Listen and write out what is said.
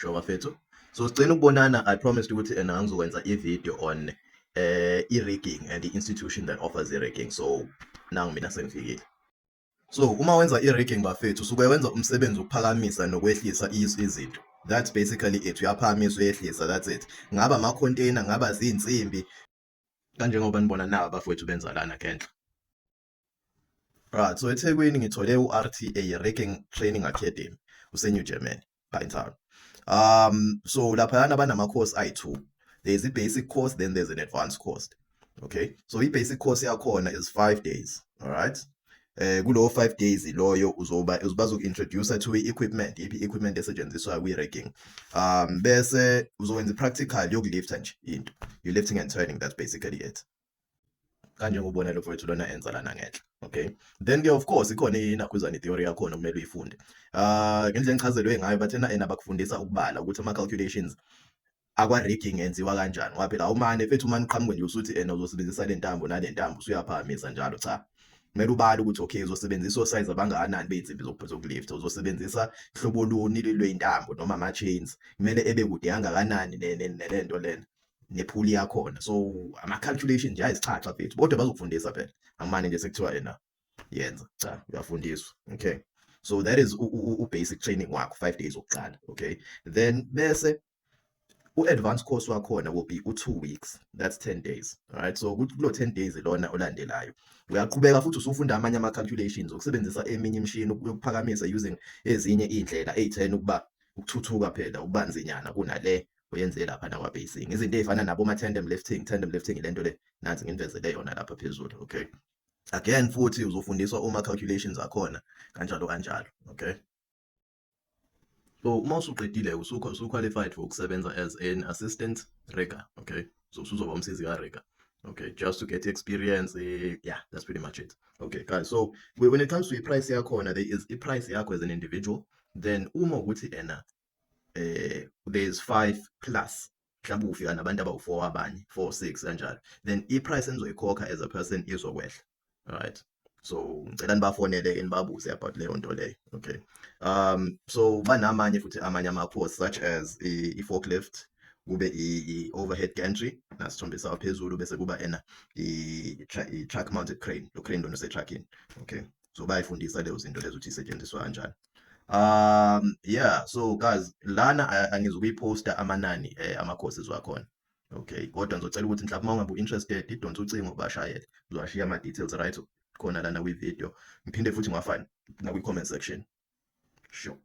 Sure bafethu. So sigcina ukubonana. I promised ukuthi ngizokwenza i-video on i-rigging and the institution that offers i-rigging. So nangu mina sengifikile. So uma wenza i-rigging bafethu usuke wenza umsebenzi ukuphakamisa nokwehlisa izinto. That's basically it. Uyaphakamisa uyehlisa, that's it. Ngaba ama-container, ngaba zinsimbi. Kanjengoba nibona nawa bafethu benza lana ngenhla. Right, so eThekwini ngithole u-RTA, Rigging Training Academy, use-New Germany, in town. So laphayana banama-course ayi-2. There's a basic course, then there's an advanced course. Okay, so i-basic course yakhona is 5 days, all right? Kulowo 5 days loyo bazoku-introduce to i-equipment, i-equipment esetshenziswa kwi-rigging. Bese uzokwenza i-practical yokulifta nje into. You're lifting and turning, that's basically it. Kanjengobona lo mfowethu lona enza lana ngenhla. Okay, then ke of course ikhona inakhuzana i-theory yakhona kumele uyifunde. Ngendlela engichazelwe ngayo bathena bakufundisa ukubala ukuthi ama-calculations akwa-rigging enziwa kanjani ngoba phela awumane fethu umane uqhamuke nje usuthi uzosebenzisa le ntambo nale ntambo usuyaphakamisa njalo, cha. Kumele ubale ukuthi okay uzosebenzisa osize abangakanani bey'nsimbi zokulifta, uzosebenzisa hlobo luni lwey'ntambo noma ama-chains, kumele ebe kude kangakanani nento lena nephuli yakhona. So ama-calculation nje ayisichacha fethu kodwa bazokufundisa phela, angimane nje sekuthiwa yenza, cha, uyafundiswa. Okay, so that is u-basic training wakho 5 days wokuqala. Okay, then bese u-advanced course wakhona will be 2 weeks, that's 10 days. All right, so kulo 10 days lona olandelayo uyaqhubeka futhi usufunda amanye ama-calculations ukusebenzisa eminye imishini yokuphakamisa using ezinye iy'ndlela ey'thena ukuba ukuthuthuka phela ukubanzinyana kunale uyenze lapha nakwa-basing, izinto ey'fana naboma-tandem lifting. Tandem lifting ilento le nansi nginivezele yona lapha phezulu. Okay, again futhi uzofundiswa uma-calculations akhona kanjalo kanjalo. Okay, so uma usuqedile usu-qualified for ukusebenza as an assistant rigger. Okay, so usuzoba umsizi ka-rigger. Okay, just to get experience. Yeah, that's pretty much it. Okay guys, so when it comes to i-price yakhona, there is i-price yakho as an individual, then uma ukuthi there's 5 plus, mhlawumbe ufika nabantu abawu-4 abanye 4 6 kanjalo, then i-price enizoyikhokha as a person izokwehla. All right, so ngicela nibafonele nibabuze about leyo nto leyo. Okay, so banamanye futhi amanye ama-course such as i-forklift, kube i-overhead gantry nasithombisa phezulu, bese kuba i-truck mounted crane, lo crane lona ose-truckini. Okay, so bayifundisa lezo zinto lezo ukuthi isetshenziswa kanjani. Yeah, so guys lana angizukuyiposta amanani ama-courses wakhona. Okay, kodwa ngizocela ukuthi mhlawumbe uma ungabe u-interested idonsa ucingo ubashayele, uzowashiya ama-details right khona lana kwi-video, ngiphinde futhi ngwafana nakwi-comment section. Sure.